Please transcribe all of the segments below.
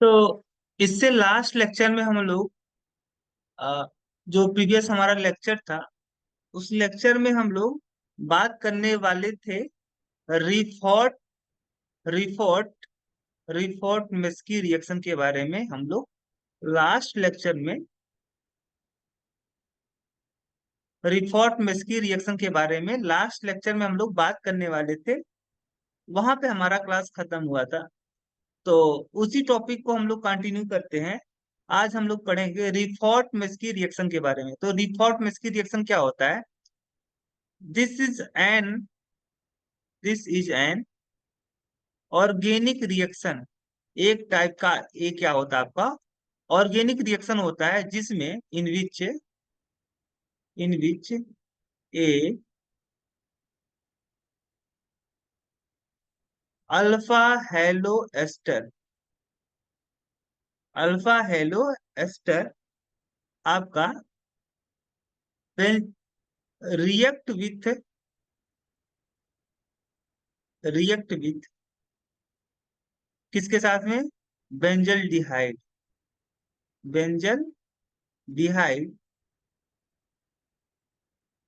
तो इससे last lecture में हम लोग जो प्रीवियस हमारा लेक्चर था, उस लेक्चर में हम लोग बात करने वाले थे रिफॉर्ट रिफॉर्ट रिफॉर्ट मिस्की रिएक्शन के बारे में। हम लोग लास्ट लेक्चर में रिफॉर्ट मिस्की रिएक्शन के बारे में लास्ट लेक्चर में हम लोग बात करने वाले थे। वहां पे हमारा क्लास खत्म हुआ था। तो उसी टॉपिक को हम लोग कंटिन्यू करते हैं। आज हम लोग पढ़ेंगे रिफॉर्ट मिस्की रिएक्शन के बारे में। तो रिफॉर्ट मिस्की रिएक्शन क्या होता है? This is an this is an organic reaction. एक टाइप का ये क्या होता है आपका? ऑर्गेनिक रिएक्शन होता है जिसमें in which a alpha halo ester alpha halo ester आपका रिएक्ट विथ रिएक्ट विथ किसके साथ में? Benzaldehyde benzaldehyde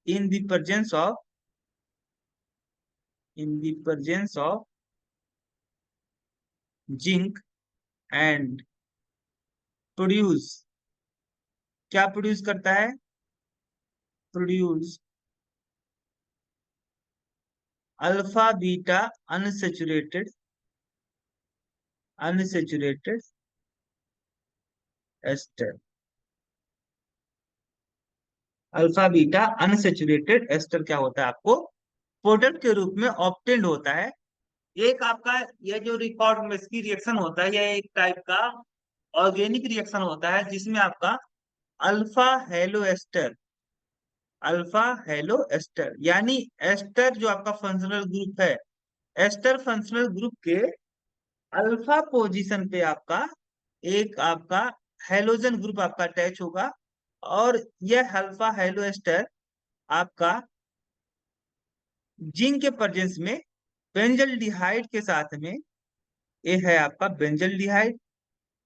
in the presence of in the presence of zinc and produce क्या प्रोड्यूस करता है? Produce alpha beta unsaturated unsaturated ester alpha beta unsaturated ester क्या होता है आपको प्रोडक्ट के रूप में ऑब्टेन्ड होता है। एक आपका यह जो रिकॉर्ड मिस्की रिएक्शन होता है, यह एक टाइप का ऑर्गेनिक रिएक्शन होता है जिसमें आपका alpha halo ester alpha halo ester यानी एस्टर जो आपका फंक्शनल ग्रुप है, एस्टर फंक्शनल ग्रुप के अल्फा पोजीशन पे आपका एक आपका हेलोजन ग्रुप आपका अटैच होगा। और यह अल्फा हेलो एस्टर आपका जिंक के प्रेजेंस में बेंजल डिहाइड के साथ में, ये है आपका बेंजल डिहाइड।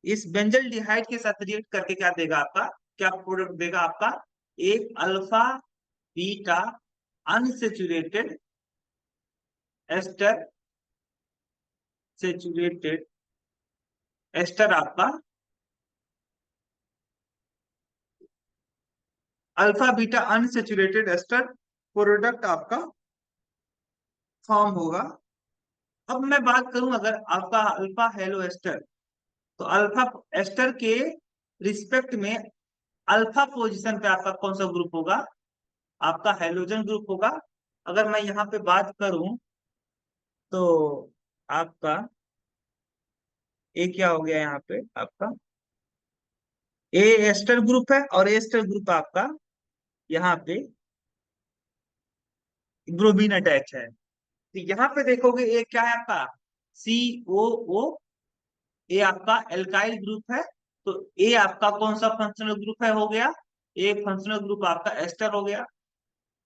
इस बेंजल डिहाइड के साथ रिएक्ट करके क्या देगा आपका? क्या प्रोडक्ट देगा आपका? एक alpha beta unsaturated ester saturated ester आपका alpha beta unsaturated ester product आपका फॉर्म होगा। अब मैं बात करूं अगर आपका अल्फा हेलो एस्टर, तो अल्फा एस्टर के रिस्पेक्ट में अल्फा पोजीशन पे आपका कौन सा ग्रुप होगा? आपका हेलोजन ग्रुप होगा। अगर मैं यहाँ पे बात करूं तो आपका ए क्या हो गया यहाँ पे? आपका ए एस्टर ग्रुप है और ए एस्टर ग्रुप आपका यहाँ पे ब्रोमीन अटैच है। तो यहाँ पे देखोगे ए क्या है आपका? सी ओ ओ। ए आपका एल्काइल ग्रुप है। तो ए आपका कौन सा फंक्शनल ग्रुप है? हो गया ए फंक्शनल ग्रुप आपका एस्टर हो गया।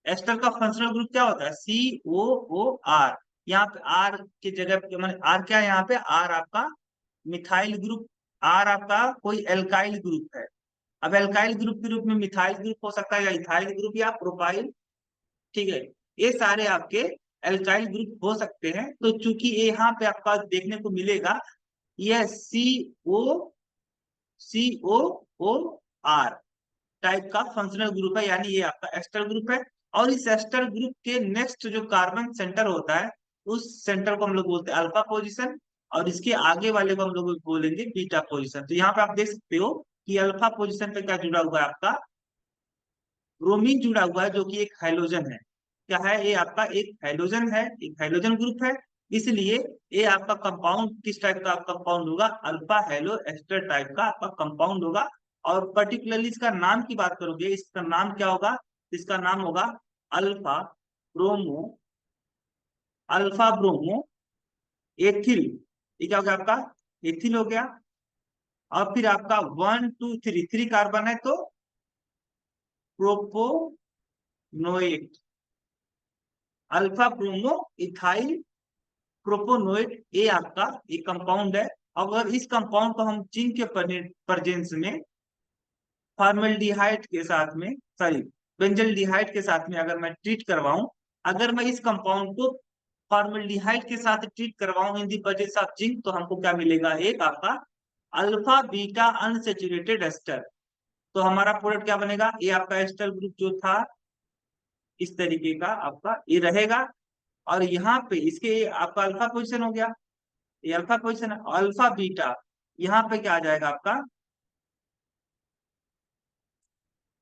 एस्टर का फंक्शनल ग्रुप क्या होता है? सी ओ ओ आर। यहाँ पे आर की जगह पे मैंने आर क्या है? यहाँ पे आर आपका मिथाइल ग्रुप। आर आपका कोई एल्काइल ग्रुप है। अब एल्काइल ग्रुप के रूप में मिथाइल ग्रुप हो सकता है या इथाइल ग्रुप या प्रोपाइल। ठीक है, ये सारे आपके एल्काइल ग्रुप हो सकते हैं। तो चूंकि ये यहाँ पे आपका देखने को मिलेगा, यह COO आर टाइप का फंक्शनल ग्रुप है, यानी ये आपका एस्टर ग्रुप है। और इस एस्टर ग्रुप के नेक्स्ट जो कार्बन सेंटर होता है, उस सेंटर को हम लोग बोलते हैं अल्फा पोजीशन, और इसके आगे वाले को हम लोग बोलेंगे बीटा पोजीशन। तो यहाँ पे आप देख सकते हो कि अल्फा पोजीशन पे क्या जुड़ा हुआ है? आपका ब्रोमीन जुड़ा हुआ है, जो कि एक हाइड्रोजन है। क्या है? ये आपका एक हाइड्रोजन है, एक हाइड्रोजन ग्रुप है। इसलिए ये आपका कंपाउंड किस टाइप का आपका कंपाउंड होगा? अल्फा हेलो एस्टर टाइप का आपका कंपाउंड होगा। और पर्टिकुलरली इसका नाम की बात करोगे, इसका नाम क्या होगा? इसका नाम होगा alpha bromo alpha bromo ethyl. ये क्या हो गया आपका? एथिल हो गया। और फिर आपका 1 2 3 3 कार्बन है तो प्रोपोनोएट अल्फा ब्रोमो इथाइल प्रोपोनोएट, ये आपका एक कंपाउंड है। अगर इस कंपाउंड को हम जिंक के प्रेजेंस में फॉर्मल्डिहाइड के साथ में, सॉरी, बेंजल्डिहाइड के साथ में अगर मैं ट्रीट करवाऊं, अगर मैं इस कंपाउंड को फॉर्मल्डिहाइड के साथ ट्रीट करवाऊं in the presence of zinc, तो हमको क्या मिलेगा, एक आपका अल्फा बीटा अनसेचुरेटेड एस्टर। तो हमारा प्रोडक्ट क्या बनेगा, ये आपका एस्टर ग्रुप जो था इस तरीके का आपका ये रहेगा, और यहाँ पे इसके आपका अल्फा पोजीशन हो गया, ये अल्फा पोजीशन है, अल्फा बीटा यहाँ पे क्या आ जाएगा आपका,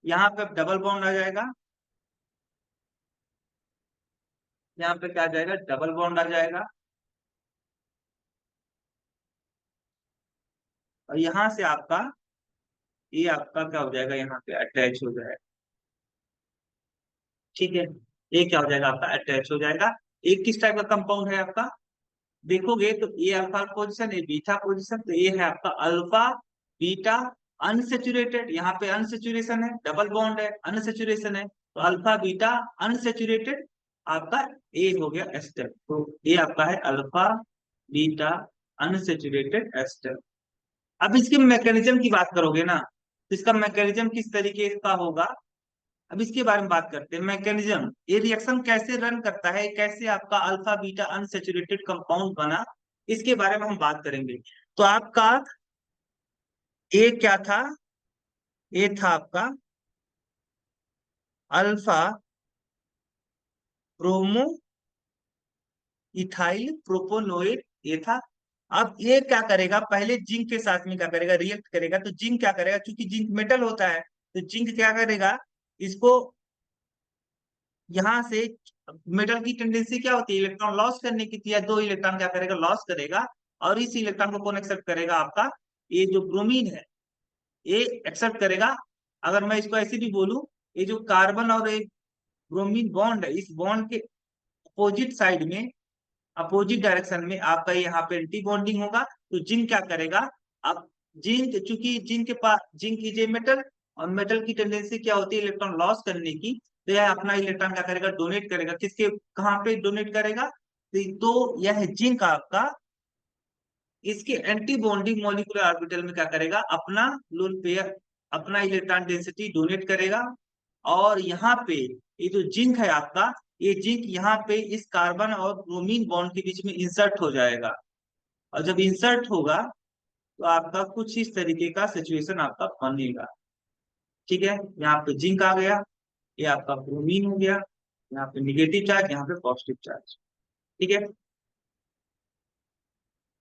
यहाँ पे डबल बॉन्ड आ जाएगा, यहाँ पे क्या आ जाएगा, डबल बॉन्ड आ जाएगा, और यहाँ से आपका ये आपका क्या हो जाएगा, यहाँ पे अटैच हो जाएगा। ठीक है, ये क्या हो जाएगा आपका, अटैच हो जाएगा। एक किस टाइप का कंपाउंड है आपका, देखोगे तो ये अल्फा पोजीशन, ये बीटा पोजीशन, तो ये है आपका अल्फा बीटा अनसेचुरेटेड, यहाँ पे अनसेचुरेशन है, डबल बॉन्ड है, अनसेचुरेशन है, तो अल्फा बीटा अनसेचुरेटेड आपका ए हो गया एस्टर। तो ये आपका है अल्फा बीटा अनसेचुरेटेड एस्टर। अब इसके मैकेनिज्म की बात करोगे ना, तो इसका मैकेनिज्म किस तरीके का होगा, अब इसके बारे में बात करते हैं। मैकेनिज्म, ये रिएक्शन कैसे रन करता है, कैसे आपका अल्फा बीटा अनसेचुरेटेड कंपाउंड बना, इसके बारे में हम बात करेंगे। तो आपका ए क्या था, ए था आपका अल्फा ब्रोमो इथाइल प्रोपोनोएट, ये था। अब ये क्या करेगा, पहले जिंक के साथ में क्या करेगा, रिएक्ट करेगा। तो जिंक क्या करेगा, क्योंकि जिंक मेटल होता है, तो जिंक क्या करेगा, इसको यहाँ से, मेटल की टेंडेंसी क्या होती है, इलेक्ट्रॉन लॉस करने की, या दो इलेक्ट्रॉन क्या करेगा, लॉस करेगा, और इस इलेक्ट्रॉन को कौन एक्सेप्ट करेगा, आपका ये जो ब्रोमीन है ये एक्सेप्ट करेगा। अगर मैं इसको ऐसे भी बोलूं, ये जो कार्बन और एक ब्रोमीन बॉन्ड है, इस बॉन्ड के अपोजिट साइड में, अपोजिट डायरेक्शन में आपका यहाँ पे एंटी बॉन्डिंग होगा। तो जिंक क्या करेगा, अब जिंक, चूंकि जिंक के पास, जिंक इज ए मेटल, और मेटल की टेंडेंसी क्या होती है, इलेक्ट्रॉन लॉस करने की, तो यह अपना इलेक्ट्रॉन क्या करेगा, डोनेट करेगा, किसके, कहाँ पे डोनेट करेगा, तो यह जिंक आपका इसके एंटी बॉन्डिंग मॉलिक्यूलर ऑर्बिटल में क्या करेगा, अपना लोन पेयर, अपना इलेक्ट्रॉन डेंसिटी डोनेट करेगा। और यहाँ पे ये जो जिंक है आपका, ये जिंक यहाँ पे इस कार्बन और ब्रोमीन बॉन्ड के बीच में इंसर्ट हो जाएगा, और जब इंसर्ट होगा तो आपका कुछ इस तरीके का सिचुएशन आपका बनेगा। ठीक है, यहाँ पे जिंक आ गया, ये आपका ब्रोमीन हो गया, यहाँ पे निगेटिव चार्ज, यहाँ पे पॉजिटिव चार्ज। ठीक है,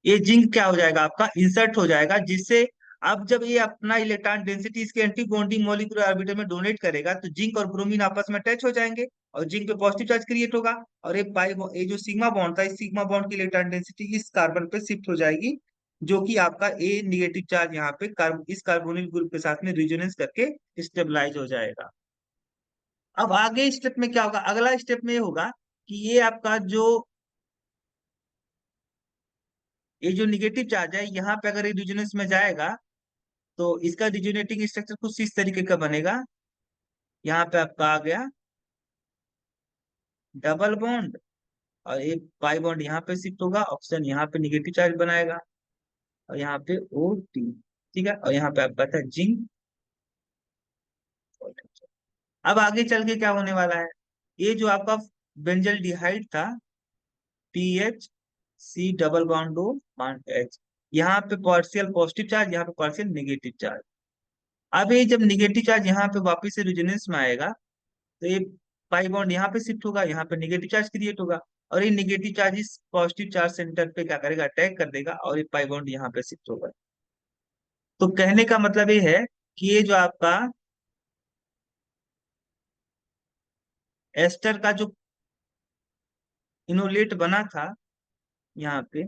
ये जिंक क्या हो जाएगा, आपका इंसर्ट हो जाएगा, जिससे अब जब ये अपना इलेक्ट्रॉन डेंसिटी इसके एंटी बॉन्डिंग मॉलिक्यूलर ऑर्बिटल में डोनेट करेगा, तो जिंक और ब्रोमीन आपस में अटैच हो जाएंगे, और जिंक पे पॉजिटिव चार्ज क्रिएट होगा, और ये जो सिग्मा बॉन्ड था, इस सिग्मा बॉन्ड की इलेक्ट्रॉन डेंसिटी इस कार्बन पे शिफ्ट हो जाएगी, जो कि आपका ए निगेटिव चार्ज यहाँ पे इस कार्बोनिल ग्रुप के साथ में रिजोनेंस करके स्टेबलाइज हो जाएगा। अब आगे स्टेप में क्या होगा, अगला स्टेप में ये होगा कि ये आपका जो, ये जो निगेटिव चार्ज है यहाँ पे अगर ये रिजोनेंस में जाएगा, तो इसका रिजोनेटिंग स्ट्रक्चर कुछ इस तरीके का बनेगा। यहाँ पे आपका आ गया डबल बॉन्ड, और एक पाई बॉन्ड यहाँ पे शिफ्ट होगा, ऑप्शन यहाँ पे निगेटिव चार्ज बनाएगा, और यहाँ पे ओ टी। ठीक है, और यहाँ पे आपका था जिंक। अब आगे चल के क्या होने वाला है, ये जो आपका बेंजल डिहाइड था, P H C double bond O bond H, यहाँ पे पार्शियल पॉजिटिव चार्ज, यहाँ पे पार्शियल नेगेटिव चार्ज। अब ये जब निगेटिव चार्ज यहाँ पे वापिस से रेजोनेंस में आएगा, तो ये पाई बॉन्ड यहाँ पे शिफ्ट होगा, यहाँ पे निगेटिव चार्ज क्रिएट होगा, और ये निगेटिव चार्ज इस पॉजिटिव चार्ज सेंटर पे क्या करेगा, अटैक कर देगा, और ये पाई बॉन्ड यहाँ पे शिफ्ट होगा। तो कहने का मतलब ये है कि ये जो आपका एस्टर का जो इनोलेट बना था यहाँ पे,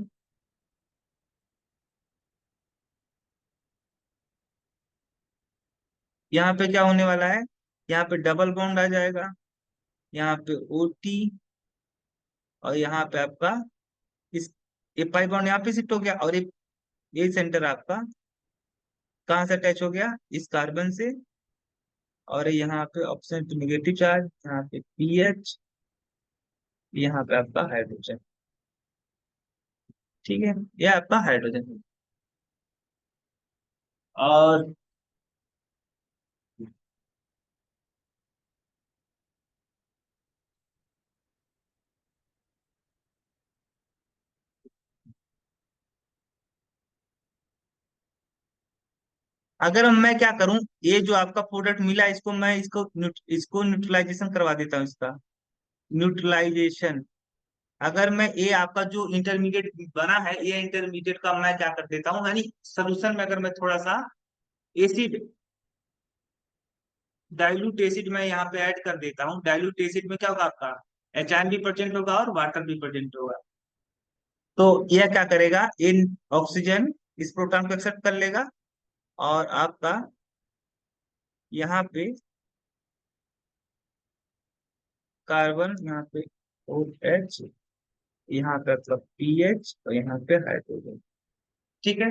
यहाँ पे क्या होने वाला है, यहाँ पे डबल बॉन्ड आ जाएगा, यहाँ पे ओ टी, और यहाँ पे आपका इस, ये पाई बॉन्ड यहाँ पे शिफ्ट हो गया, और ये सेंटर आपका कहाँ से अटैच हो गया, इस कार्बन से, और यहाँ पे ऑप्शन पे निगेटिव चार्ज, यहाँ पे पीएच, यहाँ पे आपका हाइड्रोजन। ठीक है, ये आपका हाइड्रोजन है। और अगर मैं क्या करूं, ये जो आपका प्रोडक्ट मिला इसको मैं इसको न्यूट्रलाइजेशन करवा देता हूँ इसका न्यूट्रलाइजेशन। अगर मैं ये आपका जो इंटरमीडिएट बना है ये इंटरमीडिएट का मैं क्या कर देता हूँ, यानी सोल्यूशन में अगर मैं थोड़ा सा एसिड डाइल्यूट एसिड में यहाँ पे ऐड कर देता हूँ। डाइल्यूट एसिड में क्या होगा आपका, एच भी प्रेजेंट होगा और वाटर भी प्रेजेंट होगा। तो यह क्या करेगा, इन ऑक्सीजन इस प्रोटॉन को एक्सेप्ट कर लेगा और आपका यहाँ पे कार्बन, यहाँ पे OH, यहाँ पे आपका पीएच और यहाँ पे हाइड्रोजन। ठीक है।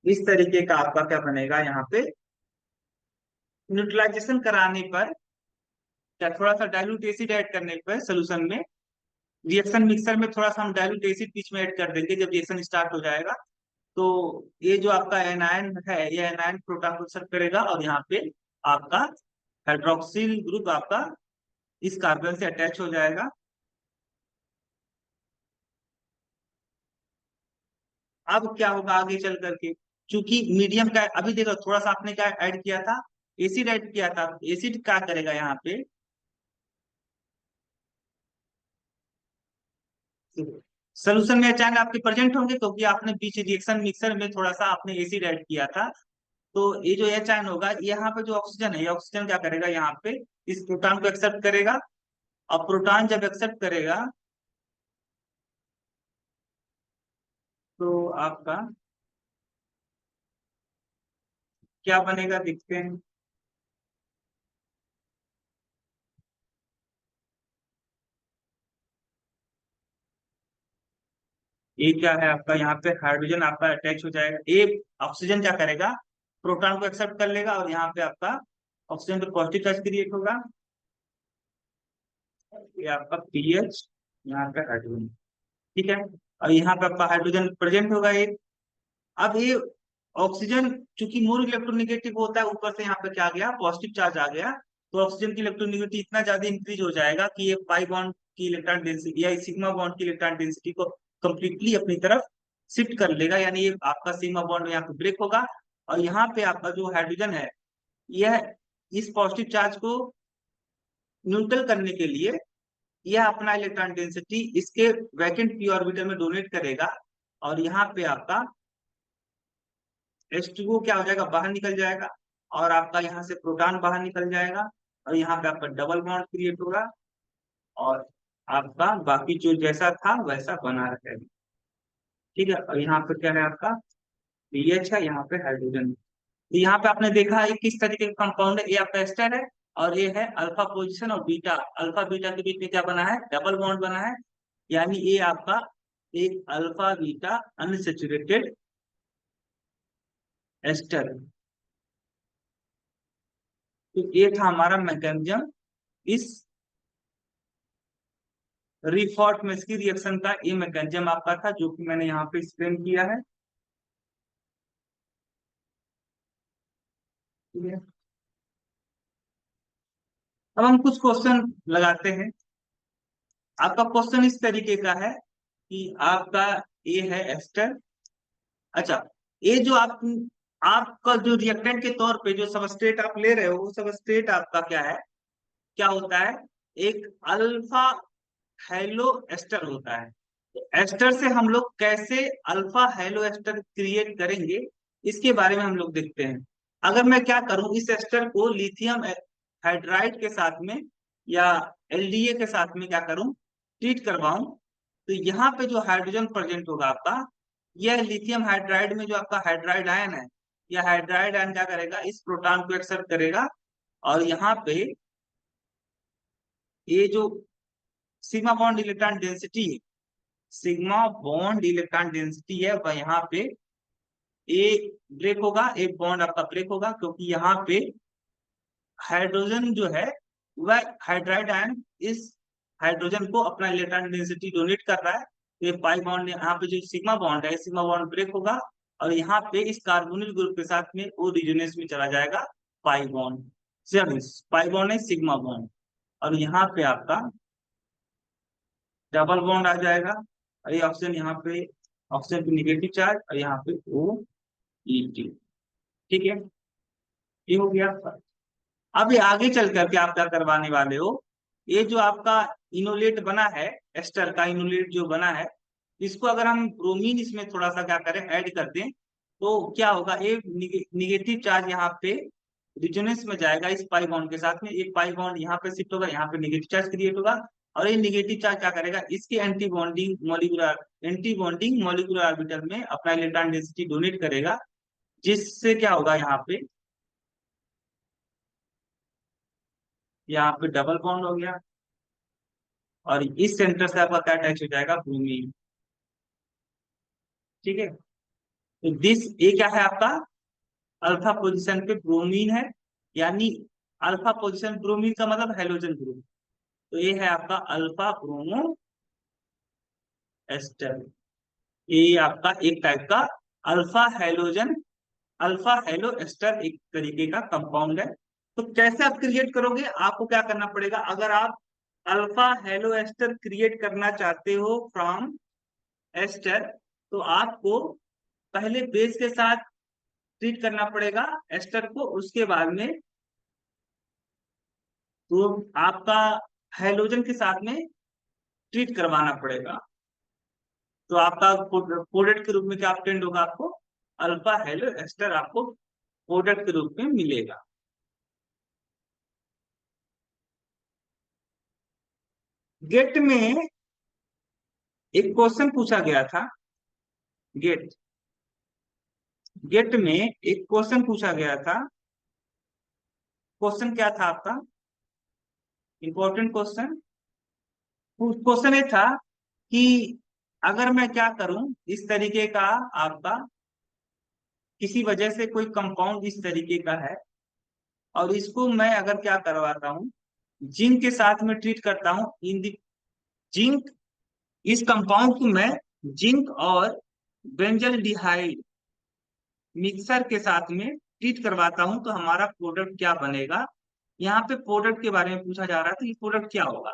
इस तरीके का आपका क्या बनेगा यहाँ पे, न्यूट्रलाइजेशन कराने पर क्या थोड़ा सा डाइल्यूट एसिड ऐड करने पर सोल्यूशन में, रिएक्शन मिक्सर में थोड़ा सा हम डाइल्यूट एसिड बीच में ऐड कर देंगे जब रिएक्शन स्टार्ट हो जाएगा। तो ये जो आपका एनायन है ये एनायन प्रोटॉन को एक्सेप्ट करेगा और यहाँ पे आपका हाइड्रोक्सिल ग्रुप आपका इस कार्बन से अटैच हो जाएगा। अब क्या होगा आगे चल करके, क्योंकि मीडियम का अभी देखो थोड़ा सा आपने क्या ऐड किया था, एसिड ऐड किया था। एसिड क्या करेगा यहाँ पे, सोल्यूशन में अचानक आपके प्रेजेंट होंगे क्योंकि आपने बीच रिएक्शन मिक्सर में थोड़ा सा आपने एसिड ऐड किया था। तो ये जो एच आयन होगा यहाँ पे जो ऑक्सीजन है ये ऑक्सीजन क्या करेगा यहाँ पे इस प्रोटॉन को एक्सेप्ट करेगा। और प्रोटॉन जब एक्सेप्ट करेगा तो आपका क्या बनेगा देखते हैं। ये क्या है आपका यहाँ पे हाइड्रोजन आपका अटैच हो जाएगा। ये ऑक्सीजन क्या करेगा, प्रोटॉन को एक्सेप्ट कर लेगा और यहाँ पे आपका ऑक्सीजन पे पॉजिटिव चार्ज क्रिएट होगा। ये आपका पीएच, यहाँ पे हाइड्रोजन। ठीक है। और यहाँ पे आपका हाइड्रोजन प्रेजेंट होगा ये। अब ये ऑक्सीजन चूंकि मोर इलेक्ट्रोनेगेटिव होता है, ऊपर से यहाँ पे क्या आ गया पॉजिटिव चार्ज आ गया, तो ऑक्सीजन की इलेक्ट्रोनेगेटिविटी इतना ज्यादा इंक्रीज हो जाएगा कि ये पाई बॉन्ड की इलेक्ट्रॉन डेंसिटी या सिग्मा बॉन्ड की इलेक्ट्रॉन डेंसिटी को कंप्लीटली अपनी तरफ शिफ्ट कर लेगा। यानी ये आपका सिग्मा बॉन्ड यहाँ पे ब्रेक होगा और यहाँ पे आपका जो हाइड्रोजन है यह इस पॉजिटिव चार्ज को न्यूट्रल करने के लिए यह अपना इलेक्ट्रॉन डेंसिटी इसके वैकेंट पी ऑर्बिटल में डोनेट करेगा। और यहाँ पे आपका H2O क्या हो जाएगा, बाहर निकल जाएगा और आपका यहाँ से प्रोटॉन बाहर निकल जाएगा और यहाँ पे आपका डबल बॉन्ड क्रिएट होगा और आपका बाकी जो जैसा था वैसा बना रहेगा। ठीक है। और यहाँ पे क्या है आपका पीएच है, यहाँ पे हाइड्रोजन है। तो यहाँ पे आपने देखा है किस तरीके का कंपाउंड है, ये आपका एस्टर है और ये है अल्फा पोजीशन और बीटा। अल्फा बीटा के बीच में क्या बना है, डबल बॉन्ड बना है। यानी ये आपका एक अल्फा बीटा अनसेचुरेटेड एस्टर है। तो ये था हमारा मैकेनिज्म इस रिफॉर्ट में इसकी रिएक्शन का। ये मैकेनिज्म आपका था जो कि मैंने यहाँ पे एक्सप्लेन किया है। ठीक है। अब हम कुछ क्वेश्चन लगाते हैं। आपका क्वेश्चन इस तरीके का है कि आपका ये है एस्टर। अच्छा, ये जो आपका जो रिएक्टेंट के तौर पे जो सबस्ट्रेट आप ले रहे हो वो सबस्ट्रेट आपका क्या है, क्या होता है, एक अल्फा हेलो एस्टर होता है। तो एस्टर से हम लोग कैसे अल्फा हेलो एस्टर क्रिएट करेंगे इसके बारे में हम लोग देखते हैं। अगर मैं क्या करूं, इस एस्टर को लिथियम हाइड्राइड के साथ में या एलडीए के साथ में क्या करूं, ट्रीट करवाऊं, तो यहाँ पे जो हाइड्रोजन प्रेजेंट होगा आपका, यह लिथियम हाइड्राइड में जो आपका हाइड्राइड आयन है, यह हाइड्राइड आयन क्या करेगा, इस प्रोटॉन को एक्सेप्ट करेगा और यहाँ पे ये जो सिग्मा बॉन्ड इलेक्ट्रॉन डेंसिटी है, सिग्मा बॉन्ड इलेक्ट्रॉन डेंसिटी है वह यहाँ पे ए ब्रेक होगा, एक बॉन्ड आपका ब्रेक होगा क्योंकि यहाँ पे हाइड्रोजन जो है वह हाइड्राइड आयन इस हाइड्रोजन को अपना इलेक्ट्रॉन डेंसिटी डोनेट कर रहा है। तो ये पाई बॉन्ड यहाँ पे जो सिग्मा बॉन्ड है, सिग्मा बॉन्ड ब्रेक होगा और यहाँ पे इस कार्बोनिल ग्रुप के साथ में वो रिजोनेंस में चला जाएगा पाई बॉन्ड। पाई बॉन्ड है सिग्मा बॉन्ड, और यहाँ पे आपका डबल बॉन्ड आ जाएगा, और ये ऑक्सीजन यहाँ पे, ऑक्सीजन पे निगेटिव चार्ज और यहाँ पे ओ ई, ठीक है, ये हो गया। अब ये आगे चल करके आप क्या करवाने वाले हो, ये जो आपका इनोलेट बना है, एस्टर का इनोलेट जो बना है, इसको अगर हम ब्रोमीन इसमें थोड़ा सा क्या करें ऐड कर दें, तो क्या होगा, एक निगेटिव चार्ज यहाँ पे रिजोनेंस में जाएगा इस पाई बॉन्ड के साथ में, एक पाई बॉन्ड यहाँ पे शिफ्ट होगा, यहाँ पे निगेटिव चार्ज क्रिएट होगा, और ये निगेटिव चार्ज क्या करेगा, इसके एंटी बॉन्डिंग मॉलिक्यूलर ऑर्बिटल में अपना इलेक्ट्रॉन डेंसिटी डोनेट करेगा, जिससे क्या होगा, यहाँ पे डबल बॉन्ड हो गया, और इस सेंटर से आपका क्या अटैच हो जाएगा, ब्रोमीन। ठीक है, तो दिस ये क्या है आपका, अल्फा पोजीशन पे ब्रोमीन है, यानी अल्फा पोजीशन ब्रोमीन का मतलब हेलोजन ग्रुप, तो ये है आपका अल्फा ब्रोमो एस्टर। ये आपका एक टाइप का alpha halogen, alpha halo ester एक तरीके का कंपाउंड है। तो कैसे आप क्रिएट करोगे, आपको क्या करना पड़ेगा, अगर आप अल्फा हेलो एस्टर क्रिएट करना चाहते हो फ्रॉम एस्टर, तो आपको पहले बेस के साथ ट्रीट करना पड़ेगा एस्टर को, उसके बाद में तो आपका हाइड्रोजन के साथ में ट्रीट करवाना पड़ेगा, तो आपका प्रोडक्ट के रूप में क्या ऑब्टेंड होगा, आपको अल्फा हेलो एस्टर आपको प्रोडक्ट के रूप में मिलेगा। गेट में एक क्वेश्चन पूछा गया था, गेट गेट में एक क्वेश्चन पूछा गया था, क्वेश्चन क्या था आपका, इंपॉर्टेंट क्वेश्चन, क्वेश्चन ये था कि अगर मैं क्या करूं, इस तरीके का आपका किसी वजह से कोई कंपाउंड इस तरीके का है, और इसको मैं अगर क्या करवाता हूँ, जिंक के साथ में ट्रीट करता हूँ, इन दी जिंक, इस कंपाउंड को मैं जिंक और बेंजल डिहाइड मिक्सर के साथ में ट्रीट करवाता हूं, तो हमारा प्रोडक्ट क्या बनेगा। यहाँ पे प्रोडक्ट के बारे में पूछा जा रहा है, तो ये प्रोडक्ट क्या होगा,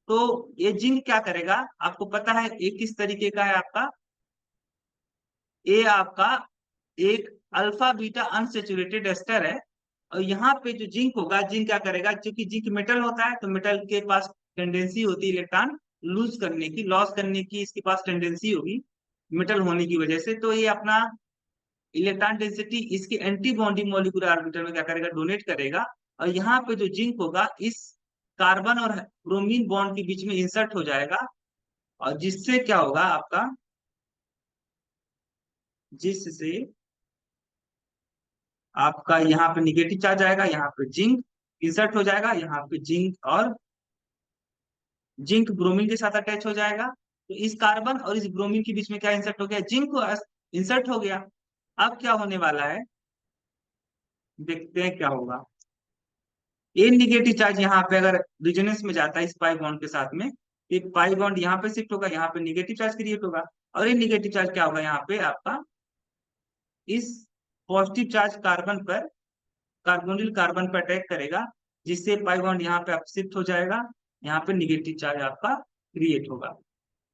तो ये जिंक क्या करेगा, आपको पता है ये किस तरीके का है आपका, ये आपका एक अल्फा बीटा अनसेचुरेटेड एस्टर है, और यहाँ पे जो जिंक होगा, जिंक क्या करेगा, क्योंकि जिंक मेटल होता है, तो मेटल के पास टेंडेंसी होती है इलेक्ट्रॉन लूज करने की, लॉस करने की इसके पास टेंडेंसी होगी मेटल होने की वजह से, तो ये अपना इलेक्ट्रॉन डेंसिटी इसके एंटी बॉन्डिंग मॉलिक्यूलर ऑर्बिटल में क्या करेगा, डोनेट करेगा, और यहाँ पे जो जिंक होगा इस कार्बन और ब्रोमीन बॉन्ड के बीच में इंसर्ट हो जाएगा, और जिससे क्या होगा आपका, जिससे आपका यहाँ पे निगेटिव चार्ज आएगा, यहाँ पे जिंक इंसर्ट हो जाएगा, यहाँ पे जिंक और जिंक ब्रोमीन के साथ अटैच हो जाएगा, तो इस कार्बन और इस ब्रोमीन के बीच में क्या इंसर्ट हो गया, जिंक इंसर्ट हो गया। अब क्या होने वाला है, देखते हैं क्या होगा, ए निगेटिव चार्ज यहाँ पे अगर रिजोनेंस में जाता है इस पाई बॉन्ड के साथ में, एक पाई बॉन्ड यहाँ पे शिफ्ट होगा, यहाँ पे निगेटिव चार्ज क्रिएट होगा, और ये निगेटिव चार्ज क्या होगा, यहाँ पे आपका इस पॉजिटिव चार्ज कार्बन पर, कार्बोनिल कार्बन पर अटैक करेगा, जिससे पाई बॉन्ड यहाँ पे आप शिफ्ट हो जाएगा, यहाँ पे निगेटिव चार्ज आपका क्रिएट होगा,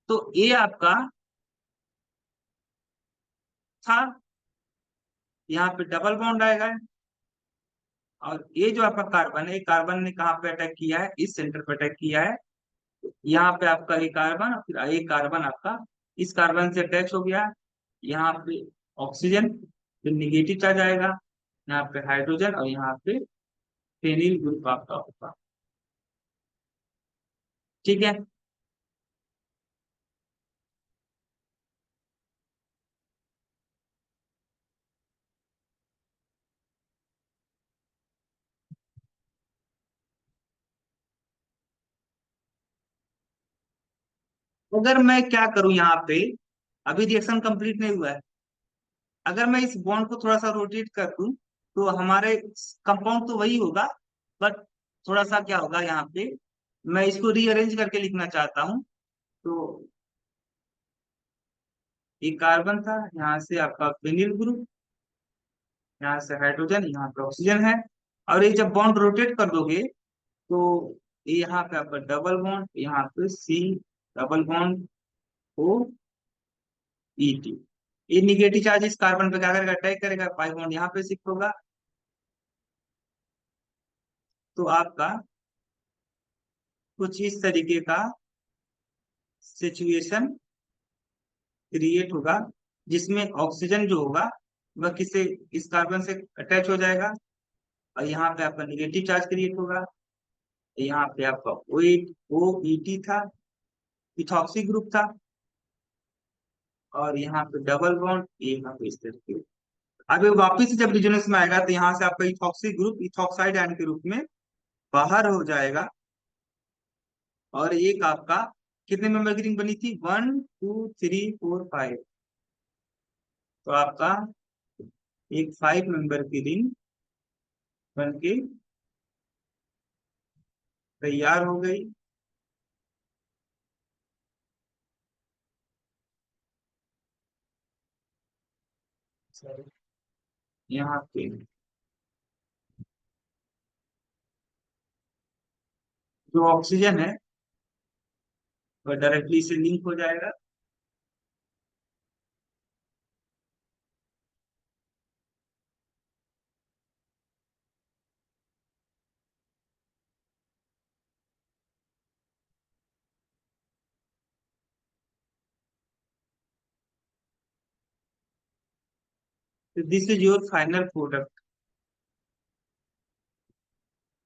तो ये आपका था, यहाँ पे डबल बॉन्ड आएगा, और ये जो आपका कार्बन है, कार्बन ने कहाँ पे अटैक किया है, इस सेंटर पे अटैक किया है, यहाँ पे आपका एक कार्बन और फिर एक कार्बन आपका इस कार्बन से अटैच हो गया, यहाँ पे ऑक्सीजन, फिर निगेटिव चार्ज आएगा, यहाँ पे हाइड्रोजन, और यहाँ पे फेनिल ग्रुप आपका होगा। ठीक है, अगर मैं क्या करूं यहाँ पे, अभी रिएक्शन कंप्लीट नहीं हुआ है, अगर मैं इस बॉन्ड को थोड़ा सा रोटेट कर दूं, तो हमारे कंपाउंड तो वही होगा, बट थोड़ा सा क्या होगा, यहाँ पे मैं इसको रीअरेंज करके लिखना चाहता हूँ, तो एक कार्बन था, यहाँ से आपका फिनिल ग्रुप, यहाँ से हाइड्रोजन, यहाँ पे ऑक्सीजन है। और ये जब बॉन्ड रोटेट कर दोगे तो ये यहाँ पे आपका डबल बॉन्ड, यहाँ पे C double bond O E T. ये निगेटिव चार्ज इस कार्बन पे क्या करेगा, अटैक करेगा, पाई बॉन्ड यहाँ पे शिफ्ट होगा। तो आपका कुछ इस तरीके का सिचुएशन क्रिएट होगा, जिसमें ऑक्सीजन जो होगा वह किसे, इस कार्बन से अटैच हो जाएगा, और यहाँ पे आपका निगेटिव चार्ज क्रिएट होगा। यहाँ पे आपका ओ ई टी था, इथॉक्सी ग्रुप था, और यहाँ पे डबल बॉन्ड, ये यहाँ पे इस तरीके। अब ये वापिस से जब रिजोनेंस में आएगा तो यहाँ से आपका इथॉक्सी ग्रुप इथॉक्साइड आयन के रूप में बाहर हो जाएगा। और एक आपका कितने मेंबर की रिंग बनी थी, 1 2 3 4 5। तो आपका एक 5 मेंबर की रिंग बन के तैयार हो गई। यहाँ पे जो ऑक्सीजन है वह डायरेक्टली से लिंक हो जाएगा। तो this is your final product.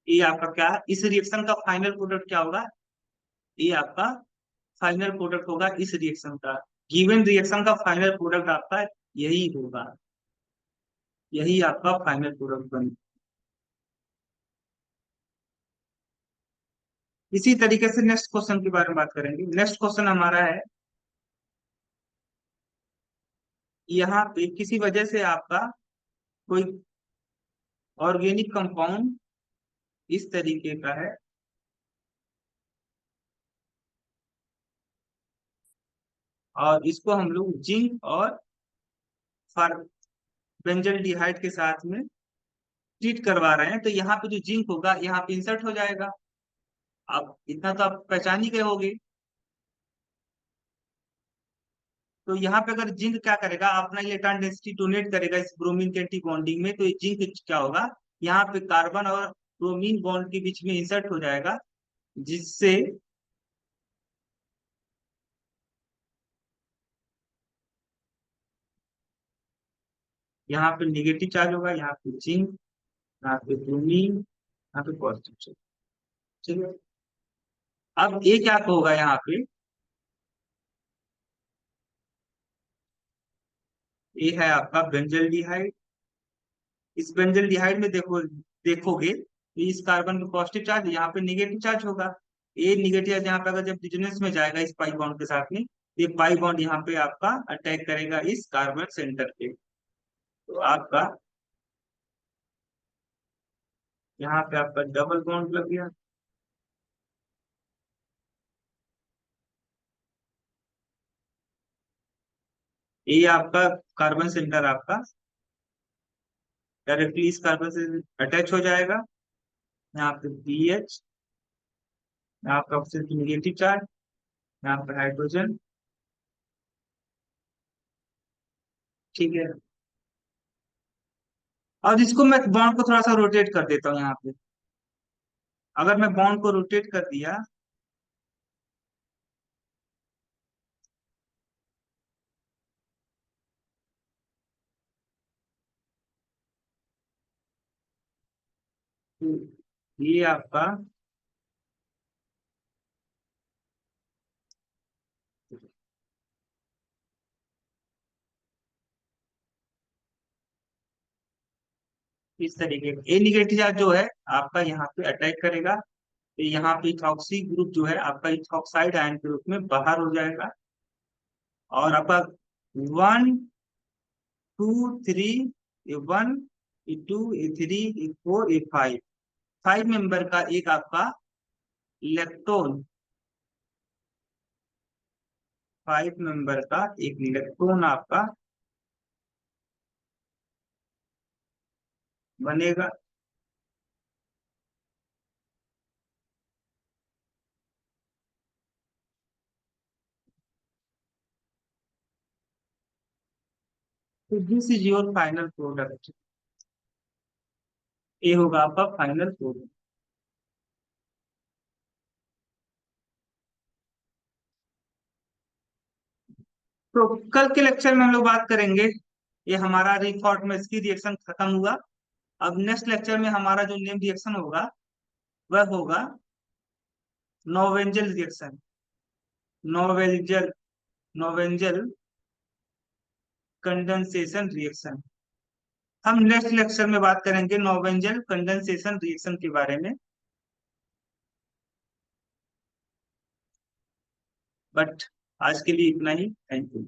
ये आपका क्या है, इस रिएक्शन का फाइनल प्रोडक्ट क्या होगा, ये आपका फाइनल प्रोडक्ट होगा इस रिएक्शन का। गिवन रिएक्शन का फाइनल प्रोडक्ट आपका यही होगा, यही आपका फाइनल प्रोडक्ट बन। इसी तरीके से नेक्स्ट क्वेश्चन के बारे में बात करेंगे। नेक्स्ट क्वेश्चन हमारा है, यहाँ पे किसी वजह से आपका कोई ऑर्गेनिक कंपाउंड इस तरीके का है, और इसको हम लोग जिंक और बेंजल्डिहाइड के साथ में ट्रीट करवा रहे हैं। तो यहाँ पे जो जिंक होगा यहाँ पे इंसर्ट हो जाएगा। अब इतना तो आप पहचान ही गए होगे। तो यहाँ पे अगर जिंक क्या करेगा, अपना इलेक्ट्रॉन डेंसिटी डोनेट करेगा इस ब्रोमीन के एंटी बॉन्डिंग में, तो ये जिंक क्या होगा, यहाँ पे कार्बन और ब्रोमीन बॉन्ड के बीच में इंसर्ट हो जाएगा, जिससे यहाँ पे निगेटिव चार्ज होगा, यहाँ पे जिंक, यहाँ पे ब्रोमीन, यहाँ पे पॉजिटिव चार्ज। ठीक है। अब ये क्या होगा, यहाँ पे ये है आपका बेंजल्डिहाइड। इस बेंजल्डिहाइड में देखोगे तो इस कार्बन पे पॉजिटिव चार्ज, यहाँ पे निगेटिव चार्ज होगा। ये निगेटिव चार्ज यहाँ पे अगर जब रिजोनेंस में जाएगा इस पाई बॉन्ड के साथ में, ये पाई बॉन्ड यहाँ पे आपका अटैक करेगा इस कार्बन सेंटर पे। तो आपका यहाँ पे आपका डबल बॉन्ड लग गया। ये आपका कार्बन सेंटर आपका डायरेक्टली इस कार्बन से अटैच हो जाएगा। यहाँ पे बी एच, यहाँ पे ऑक्सीजन की निगेटिव चार्ज, यहाँ पे हाइड्रोजन। ठीक है। और इसको मैं बॉन्ड को थोड़ा सा रोटेट कर देता हूँ यहाँ पे। अगर मैं बॉन्ड को रोटेट कर दिया तो ये आपका इस तरीके का ए निगेटिव चार्ज जो है आपका यहाँ पे अटैक करेगा, तो यहाँ पे इथॉक्सी ग्रुप जो है आपका इथॉक्साइड आयन के रूप में बाहर हो जाएगा। और आपका 1 2 3, ए 1 ए 2 ए 3 ए 4 ए 5, 5 मेंबर का एक आपका इलेक्ट्रॉन 5 नंबर का एक इलेक्ट्रॉन आपका बनेगा। तो this is your final product. ये होगा आपका फाइनल प्रोडक्ट। तो कल के लेक्चर में हम लोग बात करेंगे, ये हमारा रिफॉर्ट में इसकी रिएक्शन खत्म हुआ। अब नेक्स्ट लेक्चर में हमारा जो नेम रिएक्शन होगा वह होगा Knoevenagel reaction. Knoevenagel Knoevenagel condensation reaction. हम नेक्स्ट लेक्चर में बात करेंगे नोवेंजल कंडेंसेशन रिएक्शन के बारे में। बट आज के लिए इतना ही। Thank you.